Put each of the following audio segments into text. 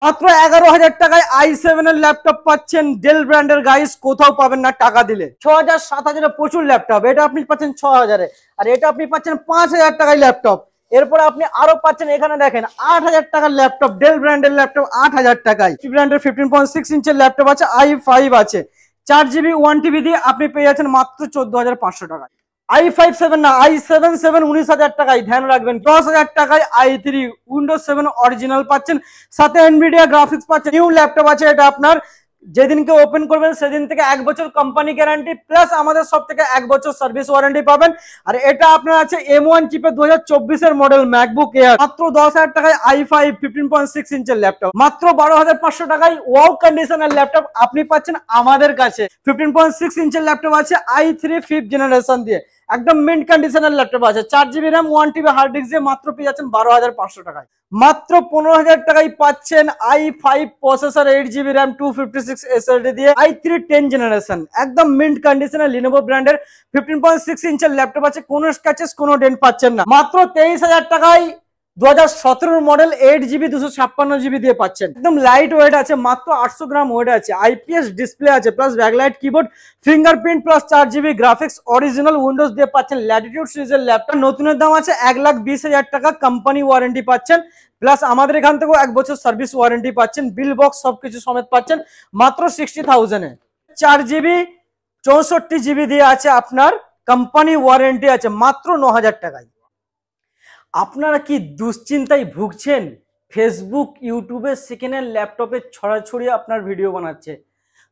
মাত্র 11,000 টাকায় i7 এর ল্যাপটপ পাচ্ছেন ডেল ব্র্যান্ডের গাইস, কোথাও পাবেন না টাকা দিলে। 6,000 7,000 প্রচুর ল্যাপটপ, এটা আপনি পাচ্ছেন 6,000 আর এটা আপনি পাচ্ছেন 5,000 টাকায় ল্যাপটপ। এরপর আপনি আরো পাচ্ছেন, এখানে দেখেন 8,000 টাকার ল্যাপটপ, ডেল ব্র্যান্ডের ল্যাপটপ 8,000 টাকায়। ব্র্যান্ডের 15.6 ইঞ্চের ল্যাপটপ আছে, i5 আছে, 4GB 1TB দিয়ে আপনি পেয়ে যাচ্ছেন মাত্র 14,500 টাকায়। i5 7 না, i7 7 19,000 টাকায়, ধ্যান রাখবেন। 10,000 টাকায় i3 উইন্ডোজ 7 অরিজিনাল পাচ্ছেন, সাথে এনভিডিয়া গ্রাফিক্স পাচ্ছেন। নিউ ল্যাপটপ আছে, এটা আপনার যেদিনকে ওপেন করবেন সেদিন থেকে 1 বছর কোম্পানি গ্যারান্টি প্লাস আমাদের সব থেকে 1 বছর সার্ভিস ওয়ারেন্টি পাবেন। আর এটা আপনার আছে M1 চিপে 2024 এর মডেল ম্যাকবুক এয়ার, মাত্র 10,000 টাকায় i5 15.6 ইঞ্চের ল্যাপটপ। মাত্র 12,500 টাকায় ওয়াও কন্ডিশনের ল্যাপটপ আপনি পাচ্ছেন আমাদের কাছে। 15.6 ইঞ্চের ল্যাপটপ আছে i3 5th জেনারেশন দিয়ে, একদম মিন্ট কন্ডিশনের ল্যাপটপ আছে, 4GB RAM 1TB hard disk দিয়ে মাত্র পেয়ে যাচ্ছেন 12,500 টাকায়। মাত্র 15,000 টাকায় পাচ্ছেন i5 processor 8GB RAM 256 SSD দিয়ে i3 10th জেনারেশন, একদম মিন্ট কন্ডিশনের লিনোভো ব্র্যান্ডের 15.6 ইঞ্চের ল্যাপটপ আছে, কোনো স্ক্র্যাচেস কোনো ডেন্ট পাচ্ছেন না। মাত্র 23,000 টাকায় 2017 মডেল 8GB 256GB দিয়ে পাচ্ছেন, একদম লাইট ওয়েট আছে, মাত্র 800 গ্রাম ওয়েট আছে, IPS ডিসপ্লে আছে, plus backlight keyboard, fingerprint plus 4GB graphics, original Windows দিয়ে পাচ্ছেন। ল্যাটিটিউড সিরিজের ল্যাপটপ নতুনের দাম আছে 1,20,000 টাকা, কোম্পানি ওয়ারেন্টি পাচ্ছেন, প্লাস আমাদের এখান থেকেও 1 বছর সার্ভিস ওয়ারেন্টি পাচ্ছেন, বিল বক্স সবকিছু সমেত পাচ্ছেন মাত্র 60,000 এ। 4GB 64GB দিয়ে আছে, আপনার কোম্পানি ওয়ারেন্টি আছে, মাত্র 9,000 টাকায়। আপনারা কি দুশ্চিন্তায় ভুগছেন? ফেসবুক ইউটিউবে সেকেন্ড হ্যান্ড ল্যাপটপে ছড়াছড়ি আপনার ভিডিও বানাচ্ছে,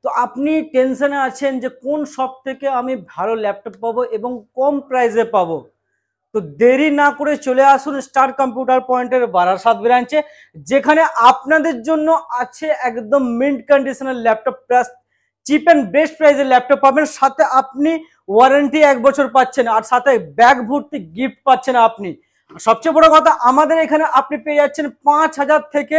তো আপনি টেনশনে আছেন যে কোন শপ থেকে আমি ভালো ল্যাপটপ পাবো এবং কম প্রাইসে পাবো। তো দেরি না করে চলে আসুন স্টার কম্পিউটার পয়েন্টের বারাসাত ব্রাঞ্চে, যেখানে আপনাদের জন্য আছে একদম মিন্ট কন্ডিশনের laptop, plus chip and best প্রাইসের ল্যাপটপ পাবেন, সাথে আপনি ওয়ারেন্টি 1 বছর পাচ্ছেন, আর সাথে ব্যাগ ভর্তি গিফট পাচ্ছেন আপনি। সবচেয়ে বড় কথা, আমাদের এখানে আপনি পেয়ে যাচ্ছেন 5,000 থেকে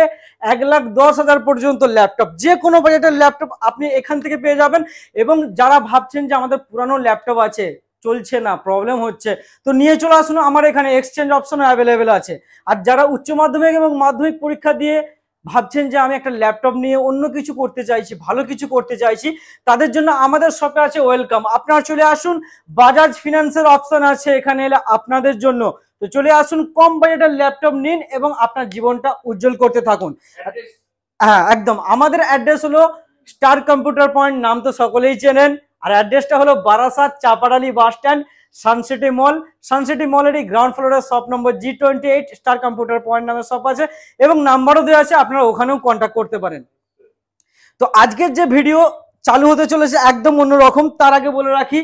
1,10,000 পর্যন্ত ল্যাপটপ, যে কোনো বাজেটের ল্যাপটপ আপনি এখান থেকে পেয়ে যাবেন। এবং যারা ভাবছেন যে আমাদের পুরানো ল্যাপটপ আছে, চলছে না, প্রবলেম হচ্ছে, তো নিয়ে চলে আসুন, আমার এখানে এক্সচেঞ্জ অপশন অ্যাভেলেবেল আছে। আর যারা উচ্চ মাধ্যমিক এবং মাধ্যমিক পরীক্ষা দিয়ে ভাবছেন যে আমি একটা ল্যাপটপ নিয়ে অন্য কিছু করতে চাইছি, ভালো কিছু করতে চাইছি, তাদের জন্য আমাদের শপে আছে ওয়েলকাম। আপনারা চলে আসুন, বাজাজ ফিনান্সের অপশন আছে এখানে এলে আপনাদের জন্য। তো চলে আসুন, কম বাজেটের ল্যাপটপ নিন এবং আপনার জীবনটা উজ্জ্বল করতে থাকুন। হ্যাঁ একদম, আমাদের অ্যাড্রেস হলো স্টার কম্পিউটার পয়েন্ট, নাম তো সকলেই চেনেন, আর অ্যাড্রেসটা হলো Barasat Chapadali bus stand, Sun City mall. Sun City মলেরই গ্রাউন্ড ফ্লোরের shop number G28 star computer point নামে শপ আছে, এবং নাম্বারও দেওয়া আছে, আপনারা ওখানেও কন্ট্যাক্ট করতে পারেন। তো আজকের যে ভিডিও চালু হতে চলেছে একদম অন্যরকম, তার আগে বলে রাখি,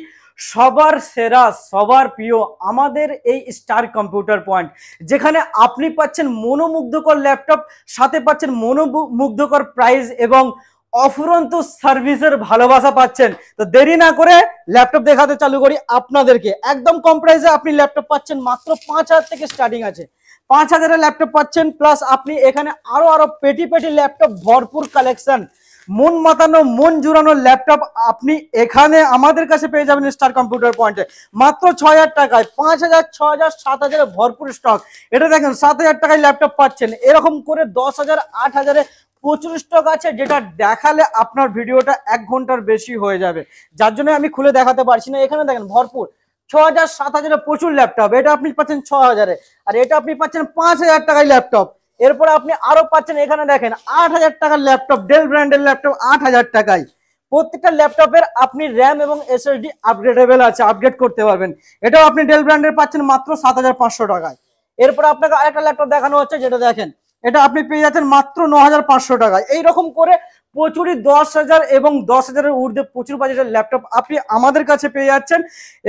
সবার সেরা সবার প্রিয় আমাদের এই স্টার কম্পিউটার পয়েন্ট, যেখানে আপনি পাচ্ছেন মনোমুগ্ধকর ল্যাপটপ, সাথে পাচ্ছেন মনোমুগ্ধকর প্রাইস এবং অফুরন্ত সার্ভিসের ভালোবাসা পাচ্ছেন। তো দেরি না করে ল্যাপটপ দেখাতে চালু করি আপনাদেরকে। একদম কম প্রাইসে আপনি ল্যাপটপ পাচ্ছেন, মাত্র 5,000 থেকে স্টার্টিং আছে, 5,000 ল্যাপটপ পাচ্ছেন, প্লাস আপনি এখানে আরো পেটি পেটি ল্যাপটপ, ভরপুর কালেকশন, মন মাতানো মন জুড়ানো ল্যাপটপ আপনি এখানে আমাদের কাছে পেয়ে যাবেন স্টার কম্পিউটার পয়েন্টে, মাত্র 6,000 টাকায়। 5,000 6,000 7,000 ভরপুর স্টক। এটা দেখেন 7,000 টাকায় ল্যাপটপ পাচ্ছেন, এরকম করে 10,000 8,000 প্রচুর স্টক আছে, যেটা দেখালে আপনার ভিডিওটা 1 ঘন্টার বেশি হয়ে যাবে, যার জন্য আমি খুলে দেখাতে পারছি না। এখানে দেখেন ভরপুর 6,000 7,000 প্রচুর ল্যাপটপ, এটা আপনি পাচ্ছেন 6,000, আর এটা আপনি পাচ্ছেন 5,000 টাকায় ল্যাপটপ। এরপর আপনি আরো পাচ্ছেন, এখানে দেখেন 8,000 টাকার ল্যাপটপ, ডেল ব্র্যান্ডের ল্যাপটপ 8,000 টাকায়। প্রত্যেকটা ল্যাপটপের আপনি র্যাম এবং SSD আপগ্রেডেবল আছে, আপগ্রেড করতে পারবেন। এটাও আপনি ডেল ব্র্যান্ডের পাচ্ছেন মাত্র 7,500 টাকায়। এরপর আপনাকে আরেকটা ল্যাপটপ দেখানো হচ্ছে, যেটা দেখেন এটা আপনি পেয়ে যাচ্ছেন মাত্র 9,500 টাকায়। এইরকম করে প্রচুরই 10,000 এবং 10,000 এর ঊর্ধ্বে প্রচুর বাজেটের ল্যাপটপ আপনি আমাদের কাছে পেয়ে যাচ্ছেন।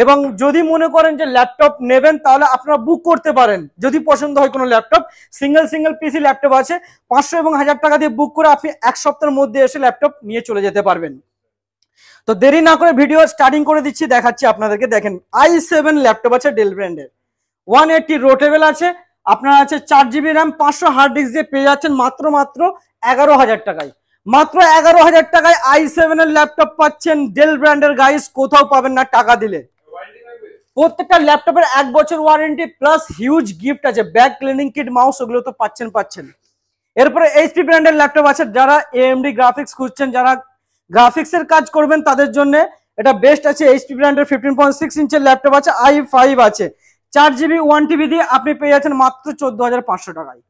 এবং যদি মনে করেন যে ল্যাপটপ নেবেন, তাহলে আপনারা বুক করতে পারেন, যদি পছন্দ হয় কোনো ল্যাপটপ। সিঙ্গেল পিসি ল্যাপটপ আছে, 500 এবং 1,000 টাকা দিয়ে বুক করে আপনি 1 সপ্তাহের মধ্যে এসে ল্যাপটপ নিয়ে চলে যেতে পারবেন। তো দেরি না করে ভিডিও স্টার্টিং করে দিচ্ছি, দেখাচ্ছি আপনাদেরকে। দেখেন i7 ল্যাপটপ আছে ডেল ব্র্যান্ডের, 180 রোটেবল আছে, আপনার আছে 4GB RAM 500 হার্ড ডিস্ক দিয়ে পেয়ে যাচ্ছেন মাত্র 11,000 টাকায়। মাত্র 11,000 টাকায় i7 এর ল্যাপটপ পাচ্ছেন ডেল ব্র্যান্ডের গাইস, কোথাও পাবেন না টাকা দিলে। প্রত্যেকটা ল্যাপটপের 1 বছর ওয়ারেন্টি প্লাস হিউজ গিফট আছে, ব্যাগ ক্লিনিং কিট, মাউস, ওগুলো তো পাচ্ছেন। এরপরে এইচপি ব্র্যান্ডের ল্যাপটপ আছে, যারা এএমডি গ্রাফিক্স খুঁজছেন, যারা গ্রাফিক্সের কাজ করবেন তাদের জন্য এটা বেস্ট আছে। এইচপি ব্র্যান্ডের 15.6 ইঞ্চের ল্যাপটপ আছে, i5 আছে, 4GB 1TB দিয়ে আপনি পেয়ে যাচ্ছেন মাত্র 14,500 টাকায়।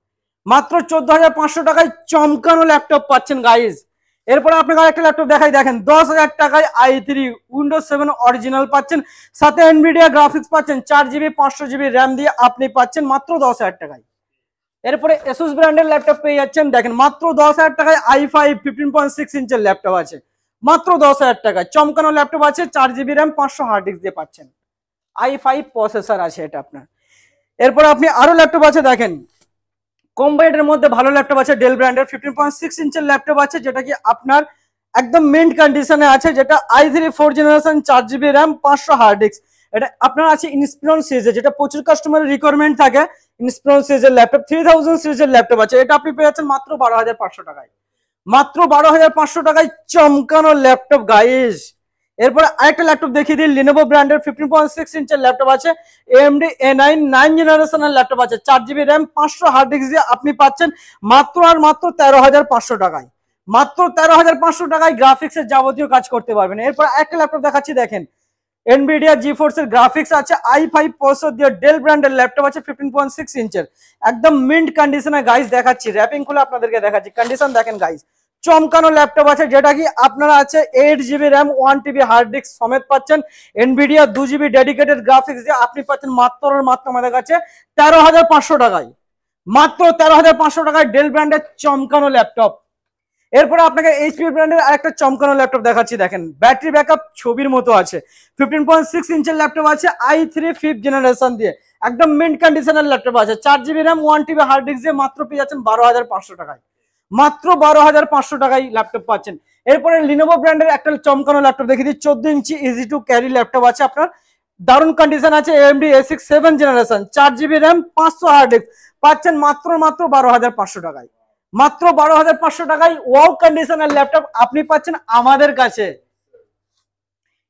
মাত্র 14,500 টাকায় চমকানো ল্যাপটপ পাচ্ছেন গাইজ। এরপরে আপনাকে আরেকটা ল্যাপটপ দেখাই, দেখেন 10,000 টাকায় i3 উইন্ডোজ 7 অরিজিনাল পাচ্ছেন, সাথে এনভিডিয়া গ্রাফিক্স পাচ্ছেন, 4GB 500GB র্যাম দিয়ে আপনি পাচ্ছেন মাত্র 10,000 টাকায়। এরপরে এসুস ব্র্যান্ডের ল্যাপটপ পেয়ে যাচ্ছেন, দেখেন মাত্র 10,000 টাকায় i5 15.6 ইঞ্চের ল্যাপটপ আছে, মাত্র 10,000 টাকায় চমকানো ল্যাপটপ আছে, 4GB র্যাম 500 হার্ড ডিস্ক দিয়ে পাচ্ছেন, i5 প্রসেসর আছে এটা আপনার। এরপরে আপনি আরো ল্যাপটপ আছে, দেখেন কম বাজেটের মধ্যে ভালো ল্যাপটপ আছে, ডেল ব্র্যান্ডের 15.6 ইঞ্চের ল্যাপটপ আছে, যেটা কি আপনার একদম মিন্ট কন্ডিশনে আছে, যেটা i3 4th generation, 4GB RAM 500 hard disk. এটা আপনার আছে ইনস্পিরন সিরিজে, যেটা প্রচুর কাস্টমারের রিকোয়ারমেন্ট থাকে, ইনস্পিরন সিরিজের ল্যাপটপ 3000 সিরিজের ল্যাপটপ আছে, এটা আপনি পেয়ে যাচ্ছেন মাত্র 12,500 টাকায়। মাত্র 12,500 টাকায় চমকানো ল্যাপটপ গাইস। এরপর আরেকটা ল্যাপটপ দেখিয়ে দিই, লিনোভো ব্র্যান্ডের 15.6 ইঞ্চের ল্যাপটপ আছে, AMD A9 9 জেনারেশনের ল্যাপটপ আছে, 4GB র্যাম 500 হার্ড ডিস্ক দিয়ে আপনি পাচ্ছেন মাত্র আর মাত্র 13,500 টাকায়। মাত্র 13,500 টাকায় গ্রাফিক্সের যাবতীয় কাজ করতে পারবেন। এরপর একটা ল্যাপটপ দেখাচ্ছি, দেখেন এনভিডিয়া জিফোর্স এর গ্রাফিক্স আছে, i5 প্রসেসর দিয়ে ডেল ব্র্যান্ডের ল্যাপটপ আছে, 15.6 ইঞ্চের, একদম মিন্ট কন্ডিশনে গাইস দেখাচ্ছি, র্যাপিং খুলে আপনাদেরকে দেখাচ্ছি, কন্ডিশন দেখেন গাইস, চমকানো ল্যাপটপ আছে, যেটা কি আপনারা আছে 8GB RAM 1TB hard disk সমেত পাচ্ছেন, এনভিডিয়া 2GB ডেডিকেটেড গ্রাফিক্স দিয়ে আপনি পাচ্ছেন মাত্র আমাদের কাছে 13,500 টাকায়। মাত্র 13,500 টাকায় ডেল ব্র্যান্ডের চমকানো ল্যাপটপ। এরপরে আপনাকে এইচপি ব্র্যান্ডের আরেকটা চমকানো ল্যাপটপ দেখাচ্ছি, দেখেন ব্যাটারি ব্যাকআপ ছবির মতো আছে, 15.6 ইঞ্চের ল্যাপটপ আছে, i3 5th জেনারেশন দিয়ে একদম মিন্ট কন্ডিশনের ল্যাপটপ আছে, 4GB RAM 1TB hard disk দিয়ে মাত্র পেয়ে যাচ্ছেন 12,500 টাকায়। মাত্র 12,500 টাকায় ল্যাপটপ পাচ্ছেন। এরপরে লিনোভো ব্র্যান্ডের একটা চমকানো ল্যাপটপ দেখিয়ে দিই, 14 ইঞ্চি ইজি টু ক্যারি ল্যাপটপ আছে আপনার, দারুণ কন্ডিশন আছে, AMD A6 7th generation, 4GB RAM 500 hard disk পাচ্ছেন মাত্র 12,500 টাকায়। মাত্র 12,500 টাকায় ওয়াও কন্ডিশনের ল্যাপটপ আপনি পাচ্ছেন আমাদের কাছে।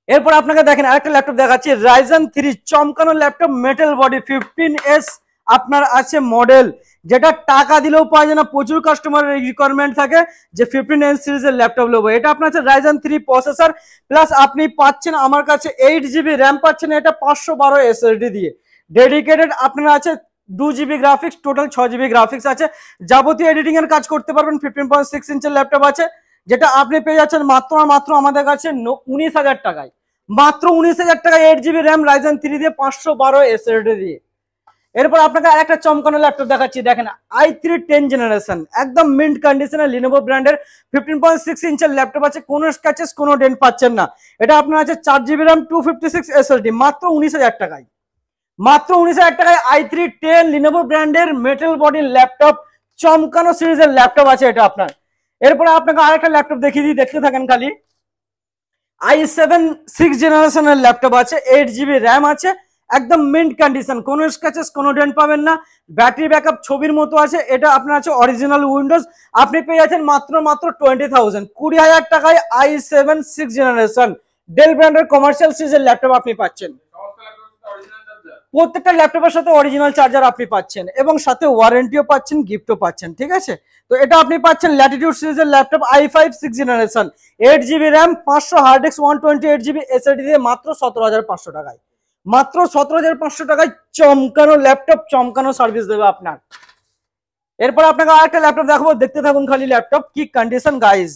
এরপর আপনাকে দেখেন আরেকটা ল্যাপটপ দেখাচ্ছি, Ryzen 3 চমকানো ল্যাপটপ, মেটাল বডি 15S আপনার আছে মডেল, যেটা টাকা দিলেও পাওয়া যায় না, প্রচুর কাস্টমারের রিকোয়ারমেন্ট থাকে যে 15S সিরিজের ল্যাপটপ নেবো। এটা আপনার আছে Ryzen 3 প্রসেসর প্লাস আপনি পাচ্ছেন আমার কাছে 8GB র্যাম পাচ্ছেন, এটা 512 SSD দিয়ে ডেডিকেটেড আপনার আছে, 2GB graphics, total 6GB graphics আছে, যাবতীয় এডিটিং এর কাজ করতে পারবেন। 15.6 ইঞ্চের ল্যাপটপ আছে, যেটা আপনি পেয়ে যাচ্ছেন মাত্র আমাদের কাছে 19,000 টাকায়। মাত্র 19,000 টাকায় 8GB র্যাম Ryzen 3 দিয়ে 512 SSD দিয়ে। এরপর আপনাকে আরেকটা চমকানো ল্যাপটপ দেখাচ্ছি, দেখেন i3 10th জেনারেশন, একদম মিন্ট কন্ডিশনে লিনোভো ব্র্যান্ডের 15.6 ইঞ্চের ল্যাপটপ আছে, কোনো স্ক্র্যাচেস কোনো ডেন্ট পাচ্ছেন না, এটা আপনার আছে 4GB র্যাম 256 SSD মাত্র 19,000 টাকায়। মাত্র 19,000 টাকায় i3 10 লিনোভো ব্র্যান্ডের মেটাল বডি ল্যাপটপ, চমকানো সিরিজের ল্যাপটপ আছে এটা আপনার। এরপরে আপনাকে আরেকটা ল্যাপটপ দেখিয়ে দিই, দেখতে থাকেন খালি, i7 6th জেনারেশনের ল্যাপটপ আছে, 8GB র্যাম আছে, একদম মিন্ট কন্ডিশন, কোনো স্ক্র্যাচেস কোনো ডেন্ট পাবেন না, ব্যাটারি ব্যাকআপ ছবির মতো আছে, এটা আপনার আছে অরিজিনাল উইন্ডোজ, আপনি পেয়ে যাচ্ছেন মাত্র 20,000 20,000 টাকায় i7 6th জেনারেশন ডেল ব্র্যান্ডের কমার্শিয়াল সিরিজের ল্যাপটপ আপনি পাচ্ছেন। প্রত্যেকটা ল্যাপটপের সাথে অরিজিনাল চার্জার আপনি পাচ্ছেন এবং সাথে ওয়ারেন্টিও পাচ্ছেন, গিফটও পাচ্ছেন, ঠিক আছে। তো এটা আপনি পাচ্ছেন ল্যাটিটিউড সিরিজের laptop, i5 6th generation, 8GB RAM 500 hard disk 128GB SSD দিয়ে মাত্র 17,500 টাকায়। মাত্র 17,500 টাকায় চমকানো ল্যাপটপ, চমকানো সার্ভিস দেবে আপনার। এরপর আপনাকে আরেকটা ল্যাপটপ দেখাবো, দেখতে থাকুন খালি, ল্যাপটপ কি কন্ডিশন গাইজ,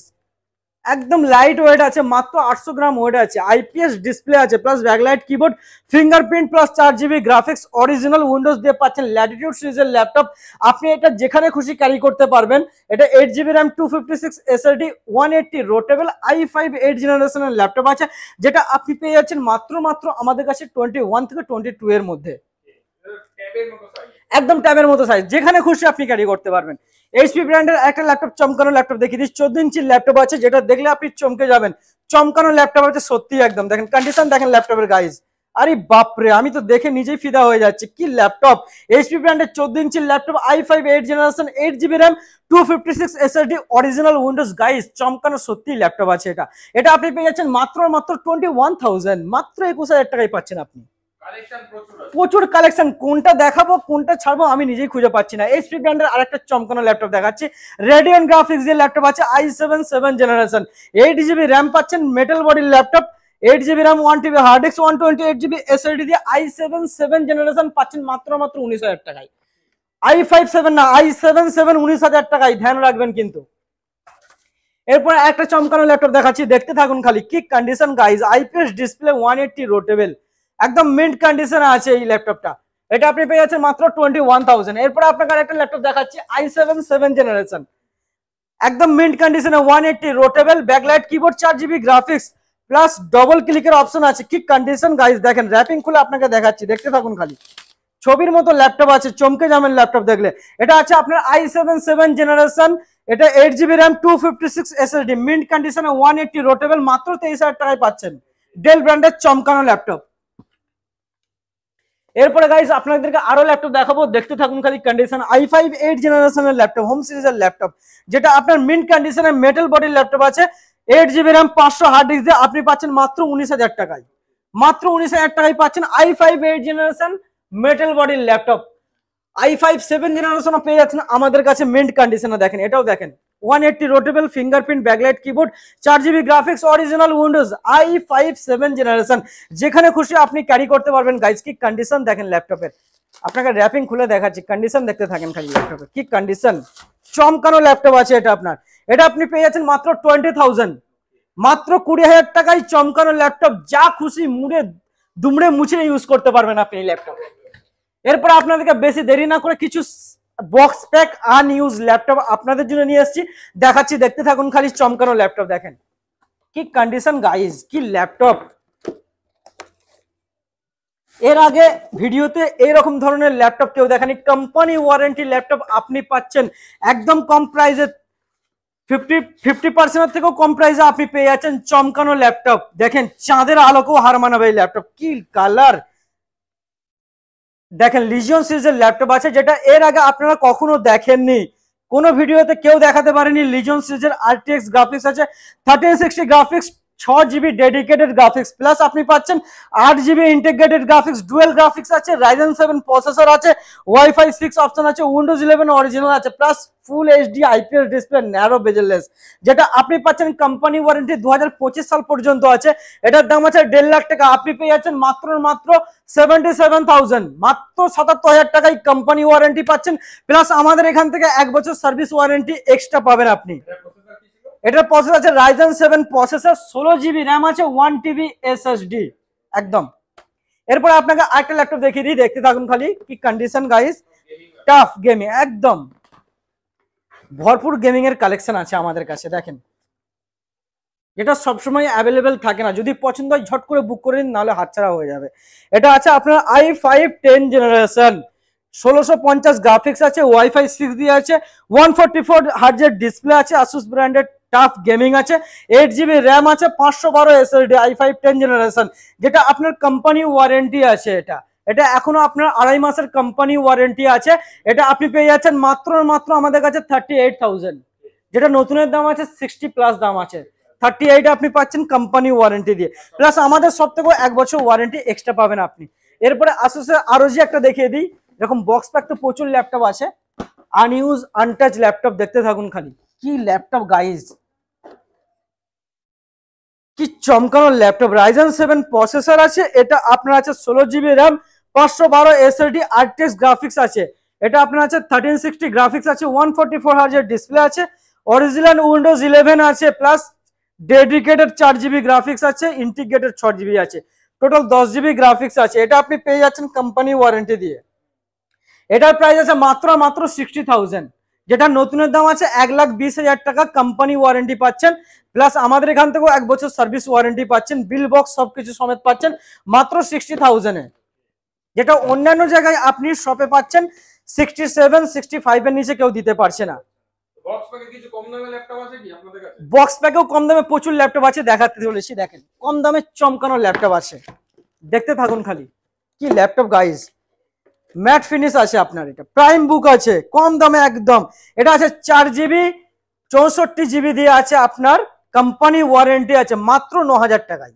একদম লাইট ওয়েট আছে, মাত্র 800 গ্রাম ওয়েট আছে, IPS ডিসপ্লে আছে, plus backlight keyboard, fingerprint plus 4GB graphics, original Windows দিয়ে পাচ্ছেন ল্যাটিটিউড সিরিজের ল্যাপটপ, আপনি এটা যেখানে খুশি ক্যারি করতে পারবেন। এটা 8GB RAM 256 SSD 180 রোটেবল i5 8th জেনারেশনের ল্যাপটপ আছে, যেটা আপনি পেয়ে যাচ্ছেন মাত্র আমাদের কাছে 21 থেকে 22 এর মধ্যে, একদম ট্যাবের মতো সাইজ, যেখানে খুশি আপনি ক্যারি করতে পারবেন। এইচপি ব্র্যান্ডের একটা ল্যাপটপ, চমকানো ল্যাপটপ দেখিয়ে দিচ্ছি, 14 ইঞ্চির ল্যাপটপ আছে, যেটা দেখলে আপনি চমকে যাবেন, চমকানো ল্যাপটপ আছে সত্যি একদম, দেখেন কন্ডিশন দেখেন ল্যাপটপের গাইজ, আরে বাপরে আমি তো দেখে নিজেই ফিদা হয়ে যাচ্ছে, কি ল্যাপটপ, এইচপি ব্র্যান্ডের 14 ইঞ্চির laptop, i5 8th generation, 8GB RAM 256 SSD original Windows guys, চমকানো সত্যি ল্যাপটপ আছে এটা। এটা আপনি পেয়ে যাচ্ছেন মাত্র 21,000, মাত্র 21,000 টাকায় পাচ্ছেন আপনি। প্রচুর কালেকশন, কোনটা দেখাবো কোনটা ছাড়বো আমি নিজেই খুঁজে পাচ্ছি না। এইচপি ব্র্যান্ডের আরেকটা চমকানো ল্যাপটপ দেখাচ্ছি, রেডিয়ন গ্রাফিক্স এর ল্যাপটপ আছে i7 7 জেনারেশন, 8GB র্যাম পাচ্ছেন, মেটাল বডির laptop, 8GB RAM, 1TB hard disk, 128GB SSD দিয়ে i7 7 জেনারেশন পাচ্ছেন মাত্র 19,000 টাকায়। i5 7 না, i7 7 19,000 টাকায়, ধ্যান রাখবেন কিন্তু। এরপর একটা চমকানো ল্যাপটপ দেখাচ্ছি, দেখতে থাকুন খালি। কি কন্ডিশন গাইজ, আইপিএস ডিসপ্লে, 180 রোটেবল, একদম মিন্ট কন্ডিশনে আছে এই ল্যাপটপটা। এটা আপনি পেয়ে যাচ্ছেন মাত্র 21,000। এরপর আপনাকে আরেকটা ল্যাপটপ দেখাচ্ছি, i7 7 জেনারেশন, একদম মিন্ট কন্ডিশনে, 180 rotatable, backlight keyboard, 4GB graphics plus double ক্লিকের অপশন আছে। কি কন্ডিশন গাইজ, দেখেন র‍্যাপিং খুলে আপনাকে দেখাচ্ছি, দেখতে থাকুন খালি। ছবির মতো ল্যাপটপ আছে, চমকে যাবেন ল্যাপটপ দেখলে। এটা আছে আপনার i7 7 জেনারেশন, এটা 8GB র্যাম, 256 SSD, মিন্ট কন্ডিশনে, 180 রোটেবল, মাত্র 23,000 টাকায় পাচ্ছেন। ডেল ব্র্যান্ডের চমকানো ল্যাপটপ। এরপরে গাইস আপনাদেরকে আরো ল্যাপটপ দেখাবো, দেখতে থাকুন খালি। কন্ডিশন i5 8 জেনারেশনের ল্যাপটপ, হোম সিরিজের ল্যাপটপ, যেটা আপনার মিন্ট কন্ডিশনে মেটাল বডির ল্যাপটপ আছে, 8GB র্যাম, 500 হার্ড ডিস্ক দিয়ে আপনি পাচ্ছেন মাত্র 19,000 টাকায়। মাত্র 19,000 টাকায় পাচ্ছেন i5 8 জেনারেশন মেটাল বডির ল্যাপটপ। i5 7 জেনারেশন পেয়ে যাচ্ছেন আমাদের কাছে মিন্ট কন্ডিশনে। দেখেন এটাও দেখেন, 180 রোটেবল, fingerprint, backlight keyboard, 4GB graphics, original Windows, i5 7 generation, যেখানে খুশি আপনি ক্যারি করতে পারবেন গাইজ। কি কন্ডিশন দেখেন ল্যাপটপের, আপনাকে র‍্যাপিং খুলে দেখাচ্ছি, কন্ডিশন দেখতে থাকেন খালি ল্যাপটপের। কি কন্ডিশন, চমকানো ল্যাপটপ আছে এটা আপনার। এটা আপনি পেয়ে যাচ্ছেন মাত্র 20,000, মাত্র 20,000 টাকায় চমকানো ল্যাপটপ, যা খুশি মুড়ে দুমড়ে মুছে ইউজ করতে পারবেন আপনি এই ল্যাপটপ। এরপর আপনাদেরকে বেশি দেরি না করে কিছু বক্স প্যাক আনইউজ ল্যাপটপ আপনাদের জন্য নিয়ে এসেছি, দেখাচ্ছি, দেখতে থাকুন খালি। চমকানো ল্যাপটপ দেখেন, কি কন্ডিশন গাইজ, কি ল্যাপটপ। এর আগে ভিডিওতে এইরকম ধরনের ল্যাপটপ কেউ দেখেনি। কোম্পানি ওয়ারেন্টি ল্যাপটপ আপনি পাচ্ছেন একদম কম প্রাইসে, 50% থেকেও কম প্রাইসে আপনি পেয়ে যাচ্ছেন চমকানো ল্যাপটপ। দেখেন চাঁদের আলোকেও হার মানাবে এই ল্যাপটপ। কি কালার দেখেন, লিজিয়ন সিরিজের ল্যাপটপ আছে, যেটা এর আগে আপনারা কখনো দেখেননি, কোনো ভিডিওতে কেউ দেখাতে পারেনি। লিজিয়ন সিরিজের RTX গ্রাফিক্স আছে, 1360 graphics, 6GB dedicated graphics plus আপনি পাচ্ছেন 8GB integrated graphics, dual graphics আছে, Ryzen 7 প্রসেসর আছে, Wi-Fi 6 অপশন আছে, উইন্ডোজ 11 অরিজিনাল আছে, plus full HD IPS display, narrow bezel-less, যেটা আপনি পাচ্ছেন কোম্পানি ওয়ারেন্টি 2025 সাল পর্যন্ত আছে। এটার দাম আছে 1.5 লাখ টাকা, আপনি পেয়ে যাচ্ছেন মাত্র 77,000, মাত্র 77,000 টাকায় কোম্পানি ওয়ারেন্টি পাচ্ছেন, প্লাস আমাদের এখান থেকে 1 বছর সার্ভিস ওয়ারেন্টি এক্সট্রা পাবেন আপনি। এটার প্রসেসর আছে Ryzen 7 প্রসেসর, 16GB র্যাম আছে, 1TB SSD একদম। এরপর আপনাকে আরেকটা ল্যাপটপ দেখিয়ে দিই, দেখতে থাকুন খালি। কি কন্ডিশন গাইস, টাফ গেমিং, একদম ভরপুর গেমিং এর কালেকশন আছে আমাদের কাছে। দেখেন এটা সবসময় অ্যাভেলেবেল থাকে না, যদি পছন্দ হয় ঝট করে বুক করে নিন, নাহলে হাতছাড়া হয়ে যাবে। এটা আছে আপনার i5 10 জেনারেশন, 1650 গ্রাফিক্স আছে, Wi-Fi 6 দিয়ে আছে, 144 হার্জের ডিসপ্লে আছে, Asus ব্র্যান্ডেড টাফ গেমিং আছে, 8GB র্যাম আছে, 512 SSD, i5 10 জেনারেশন, যেটা আপনার কোম্পানি ওয়ারেন্টি আছে। এটা এখনো আপনার 2.5 মাসের কোম্পানি ওয়ারেন্টি আছে। এটা আপনি পেয়ে যাচ্ছেন মাত্র আমাদের কাছে 38,000, যেটা নতুনের দাম আছে 60 প্লাস দাম আছে। 38 আপনি পাচ্ছেন কোম্পানি ওয়ারেন্টি দিয়ে, প্লাস আমাদের সব থেকে 1 বছর ওয়ারেন্টি এক্সট্রা পাবেন আপনি। এরপরে Asusের ROG একটা দেখিয়ে দিই, এরকম বক্স প্যাক তো প্রচুর ল্যাপটপ আছে, আনইউজ আনটাচ ল্যাপটপ, দেখতে থাকুন খালি। কি ল্যাপটপ গাইজ, কি চমকানো ল্যাপটপ। Ryzen 7 প্রসেসর আছে, এটা আপনার আছে 16GB RAM, 512 SSD, RTX graphics আছে, এটা আপনার আছে 1360 গ্রাফিক্স আছে, 144 হার্জের ডিসপ্লে আছে, অরিজিনাল উইন্ডোজ 11 আছে, প্লাস ডেডিকেটেড 4GB গ্রাফিক্স আছে, ইন্টিগ্রেটেড 6GB আছে, টোটাল 10GB গ্রাফিক্স আছে। এটা আপনি পেয়ে যাচ্ছেন কোম্পানি ওয়ারেন্টি দিয়ে। এটার প্রাইস আছে মাত্র 60,000, যেটা নতুনের দাম আছে 1,20,000 টাকা, কোম্পানি ওয়ারেন্টি পাচ্ছেন, প্লাস আমাদের এখান থেকেও 1 বছর সার্ভিস ওয়ারেন্টি পাচ্ছেন, বিল বক্স সবকিছু সমেত পাচ্ছেন মাত্র 60,000 এ, যেটা অন্যান্য জায়গায় আপনি শপে পাচ্ছেন 67 65 এর নিচে কেউ দিতে পারছে না। বক্স প্যাকেও কম দামে প্রচুর ল্যাপটপ আছে, দেখাতে চলেছি। দেখেন কম দামে চমকানো ল্যাপটপ আছে, দেখতে থাকুন খালি। কি ল্যাপটপ গাইজ, ম্যাট ফিনিশ আছে আপনার, এটা প্রাইম বুক আছে কম দামে একদম। এটা আছে 4GB 64GB দিয়ে আছে, আপনার কোম্পানি ওয়ারেন্টি আছে, মাত্র 9,000 টাকায়,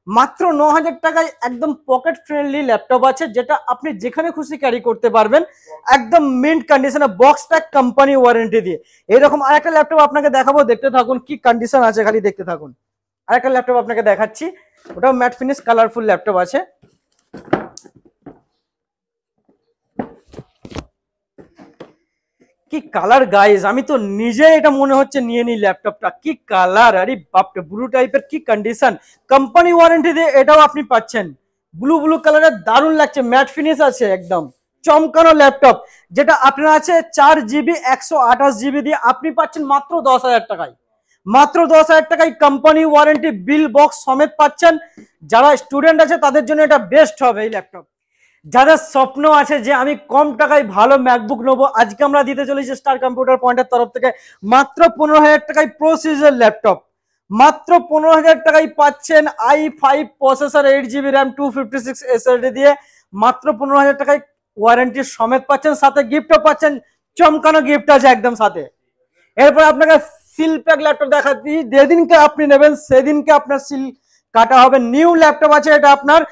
মাত্র 9,000 টাকায় একদম পকেট ফ্রেন্ডলি ল্যাপটপ আছে, যেটা আপনি যেখানে খুশি ক্যারি করতে পারবেন, একদম মিন্ট কন্ডিশনে, বক্স ট্যাগ কোম্পানি ওয়ারেন্টি দিয়ে। এরকম আরেকটা ল্যাপটপ আপনাকে দেখাবো, দেখতে থাকুন কি কন্ডিশন আছে, খালি দেখতে থাকুন। আরেকটা ল্যাপটপ আপনাকে দেখাচ্ছি, ওটাও ম্যাট ফিনিশ কালারফুল ল্যাপটপ আছে। কি কালার গাইস, আমি তো নিজে এটা মনে হচ্ছে নিয়ে নি ল্যাপটপটা, কি কালার, আরে বাপরে, ব্লু টাইপের কি কন্ডিশন, কোম্পানি ওয়ারেন্টি দিয়ে এটাও আপনি পাচ্ছেন। ব্লু ব্লু কালারের দারুণ লাগছে, ম্যাট ফিনিশ আছে, একদম চমকানো ল্যাপটপ, যেটা আপনার আছে 4GB 128GB দিয়ে আপনি পাচ্ছেন মাত্র 10,000 টাকায়। মাত্র 10,000 টাকায় কোম্পানি ওয়ারেন্টি বিল বক্স সমেত পাচ্ছেন। যারা স্টুডেন্ট আছে তাদের জন্য এটা বেস্ট হবে এই ল্যাপটপ। যাদের স্বপ্ন আছে যে আমি কম টাকায় ভালো ম্যাকবুক নেবো, আজকে আমরা দিতে চলেছি স্টার কম্পিউটার পয়েন্টের তরফ থেকে মাত্র 15,000 টাকায় প্রো সিরিজের ল্যাপটপ। মাত্র 15,000 টাকায় পাচ্ছেন i5 processor, 8GB RAM, 256 SSD দিয়ে মাত্র 15,000 টাকায় ওয়ারেন্টি সমেত পাচ্ছেন, সাথে গিফটও পাচ্ছেন, চমকানো গিফট আছে একদম সাথে। এরপর আপনাকে সিল প্যাক ল্যাপটপ দেখাচ্ছি, যেদিনকে আপনি নেবেন সেদিনকে আপনার সিল কাটা হবে। নিউ ল্যাপটপ আছে এটা, আপনার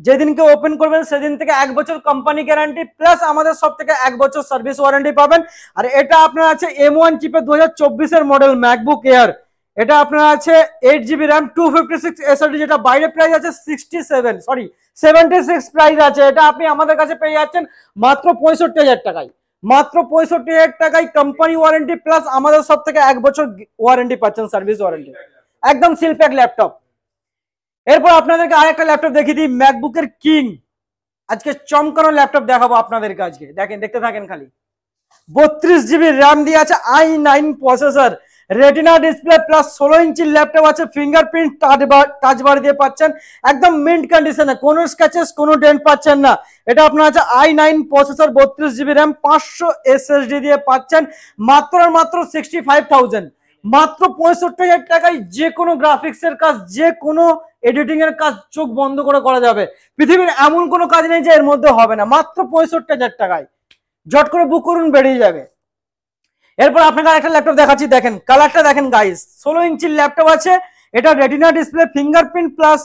যেদিনকে ওপেন করবেন সেদিন থেকে 1 বছর কোম্পানি গ্যারান্টি প্লাস আমাদের সব থেকে 1 বছর সার্ভিস ওয়ারেন্টি পাবেন। আর এটা আপনার আছে M1 চিপে 2024 এর মডেল ম্যাকবুক এয়ার। এটা আপনার আছে 8GB র্যাম, 256 SSD, যেটা বাইরে প্রাইস আছে 76 প্রাইস আছে। এটা আপনি আমাদের কাছে পেয়ে যাচ্ছেন মাত্র 65,000 টাকায়। মাত্র 65,000 টাকায় কোম্পানি ওয়ারেন্টি প্লাস আমাদের সব থেকে 1 বছর ওয়ারেন্টি পাচ্ছেন, সার্ভিস ওয়ারেন্টি, একদম সিল প্যাক ল্যাপটপ। এরপর আপনাদেরকে আরেকটা ল্যাপটপ দেখিয়ে দিই, ম্যাকবুকের কিং। আজকে চমকানো ল্যাপটপ দেখাবো আপনাদেরকে আজকে, দেখেন, দেখতে থাকেন খালি। 32GB র্যাম দিয়ে আছে, i9 processor, retina display plus 16 ইঞ্চির ল্যাপটপ আছে, ফিঙ্গারপ্রিন্ট টাচ বার দিয়ে পাচ্ছেন, একদম মিন্ট কন্ডিশনে, কোনো স্ক্র্যাচেস কোনো ডেন্ট পাচ্ছেন না। এটা আপনার আছে i9 processor, 32GB RAM, 500 SSD দিয়ে পাচ্ছেন মাত্র আর মাত্র 65,000। মাত্র 65,000 টাকায় যে কোনো গ্রাফিক্সের কাজ, যে কোনো এডিটিং এর কাজ চোখ বন্ধ করে করা যাবে। পৃথিবীর এমন কোনো কাজ নেই যে এর মধ্যে হবে না, মাত্র 65,000 টাকায়। ঝট করে বুক করুন, বেরিয়ে যাবে। এরপর আপনাকে একটা ল্যাপটপ দেখাচ্ছি, দেখেন কালারটা দেখেন গাইস, 16 ইঞ্চির ল্যাপটপ আছে, এটা retina display, fingerprint plus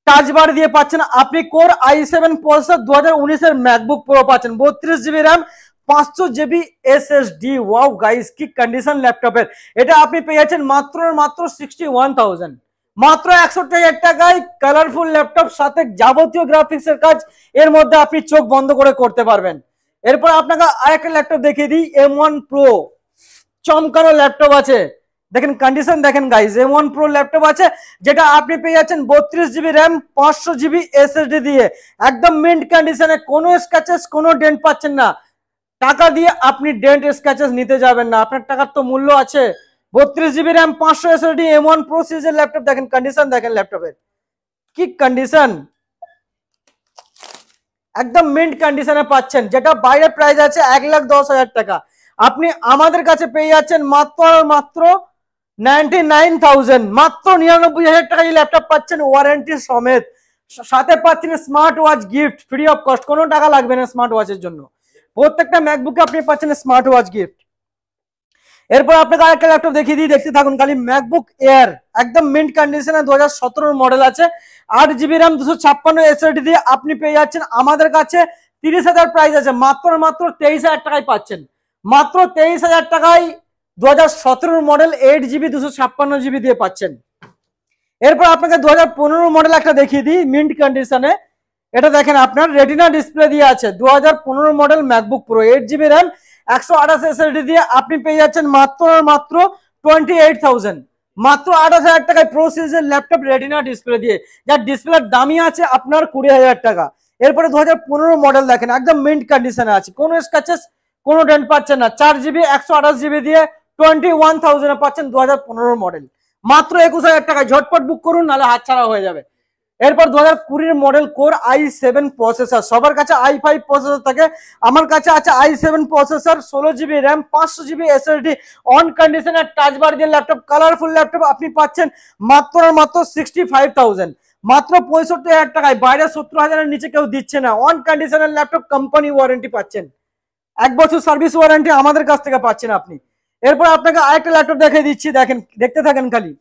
touch বার দিয়ে পাচ্ছেন আপনি। কোর i7 প্রসেসর, 2019 এর ম্যাকবুক প্রো পাচ্ছেন, 32GB RAM, 500GB SSD। Wow guys, কি কন্ডিশন ল্যাপটপের। এটা আপনি পেয়ে যাচ্ছেন মাত্র 61,000। মাত্র 61,000 টাকায় কালারফুল ল্যাপটপ, সাথে যাবতীয় গ্রাফিক্স এর কাজ এর মধ্যে আপনি চোখ বন্ধ করে করতে পারবেন। এরপর আপনাকে আরেকটা ল্যাপটপ দেখিয়ে দিই, M1 Pro, চমকানো ল্যাপটপ আছে, দেখেন কন্ডিশন দেখেন গাইস, M1 Pro ল্যাপটপ আছে, যেটা আপনি পেয়ে যাচ্ছেন 32GB র্যাম, 500GB SSD দিয়ে, একদম মিন্ট কন্ডিশনে, কোনো স্ক্র্যাচেস কোনো ডেন্ট পাচ্ছেন না। টাকা দিয়ে আপনি ডেন্ট স্ক্র্যাচেস নিতে যাবেন না, আপনার টাকার তো মূল্য আছে। 32GB RAM, 500 SSD, M1 Pro সিরিজের ল্যাপটপ, দেখেন কন্ডিশন দেখেন ল্যাপটপের, কি কন্ডিশন, একদম মিন্ট কন্ডিশনে পাচ্ছেন, যেটা বাইরে প্রাইস আছে 1,10,000 টাকা, আপনি আমাদের কাছে পেয়ে যাচ্ছেন মাত্র মাত্র 99,000। মাত্র 99,000 টাকা এই ল্যাপটপ পাচ্ছেন ওয়ারেন্টি সমেত, সাথে পাচ্ছেন smart watch gift free of cost, কোনো টাকা লাগবে না স্মার্ট ওয়াচের জন্য। প্রত্যেকটা ম্যাকবুকে আপনি পাচ্ছেন স্মার্ট ওয়াচ গিফট। এরপর আপনাকে আরেকটা ল্যাপটপ দেখিয়ে দিই, দেখতে থাকুন খালি, ম্যাকবুক এয়ার, একদম মিন্ট কন্ডিশনে, 2017 মডেল আছে, 8GB র্যাম, 256 SSD দিয়ে আপনি পেয়ে যাচ্ছেন আমাদের কাছে। 30,000 প্রাইস আছে, মাত্র মাত্র 23,000 টাকায় পাচ্ছেন। মাত্র 23,000 টাকায় 2017 মডেল 8GB 256GB দিয়ে পাচ্ছেন। এরপর আপনাকে 2015 মডেল একটা দেখিয়ে দিই, মিন্ট কন্ডিশনে, এটা দেখেন আপনার রেটিনা ডিসপ্লে দিয়ে আছে, 2015 model MacBook pro, 8GB RAM, 128 SSD দিয়ে আপনি পেয়ে যাচ্ছেন মাত্র মাত্র 28,000। মাত্র 28,000 টাকায় প্রো সিরিজের ল্যাপটপ রেটিনা ডিসপ্লে দিয়ে, যার ডিসপ্লের দামই আছে আপনার 20,000 টাকা। এরপরে 2015 মডেল দেখেন, একদম মিন্ট কন্ডিশনে আছে, কোনো স্ক্র্যাচেস কোনো ডেন্ট পাচ্ছেন না, 4GB 128GB দিয়ে 21,000 পাচ্ছেন 2015 মডেল, মাত্র 21,000 টাকায়। ঝটপট বুক করুন, নাহলে হাতছাড়া হয়ে যাবে। এরপর 2020 মডেল কোর i7 প্রসেসর, সবার কাছে i5 প্রসেসর থাকে, আমার কাছে আছে i7 processor, 16GB RAM, 500GB SSD, on কন্ডিশনের টাচ বার দিয়ে ল্যাপটপ, কালারফুল ল্যাপটপ আপনি পাচ্ছেন মাত্র মাত্র 65,000। মাত্র 65,000 টাকায়, বাইরে 70,000-এর নিচে কেউ দিচ্ছে না। অন কন্ডিশনের ল্যাপটপ, কোম্পানি ওয়ারেন্টি পাচ্ছেন, 1 বছর সার্ভিস ওয়ারেন্টি আমাদের কাছ থেকে পাচ্ছেন আপনি। এরপর আপনাকে আরেকটা ল্যাপটপ দেখিয়ে দিচ্ছি, দেখেন, দেখতে থাকেন খালি,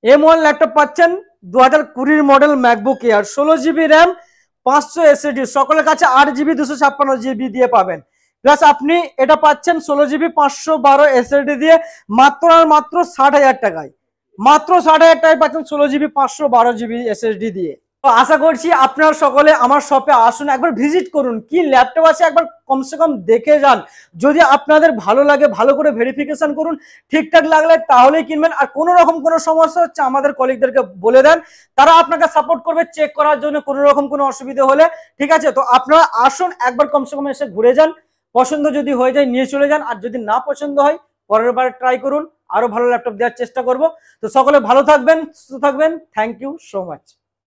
M1 ল্যাপটপ পাচ্ছেন, 2020 model MacBook air, 16 GB RAM, 500 SSD, সকলের কাছে 8 GB 256 GB দিয়ে পাবেন। প্লাস আপনি এটা পাচ্ছেন 16 GB 512 SSD দিয়ে মাত্র আর মাত্র 60,000 টাকায়। মাত্র 60,000 টাকায় পাচ্ছেন 16 GB 512 GB SSD দিয়ে। তো আশা করছি আপনারা সকলে আমার শপে আসুন, একবার ভিজিট করুন, কি ল্যাপটপ আছে একবার কমসে কম দেখে যান। যদি আপনাদের ভালো লাগে ভালো করে ভেরিফিকেশন করুন, ঠিকঠাক লাগলে তাহলেই কিনবেন। আর কোনো রকম কোনো সমস্যা হচ্ছে আমাদের কলিগদেরকে বলে দেন, তারা আপনাকে সাপোর্ট করবে চেক করার জন্য কোনো রকম কোনো অসুবিধা হলে। ঠিক আছে, তো আপনারা আসুন, একবার কমসে কম এসে ঘুরে যান, পছন্দ যদি হয়ে যায় নিয়ে চলে যান, আর যদি না পছন্দ হয় পরের বার ট্রাই করুন, আরো ভালো ল্যাপটপ দেওয়ার চেষ্টা করব। তো সকলে ভালো থাকবেন, সুস্থ থাকবেন, থ্যাংক ইউ সো মাচ।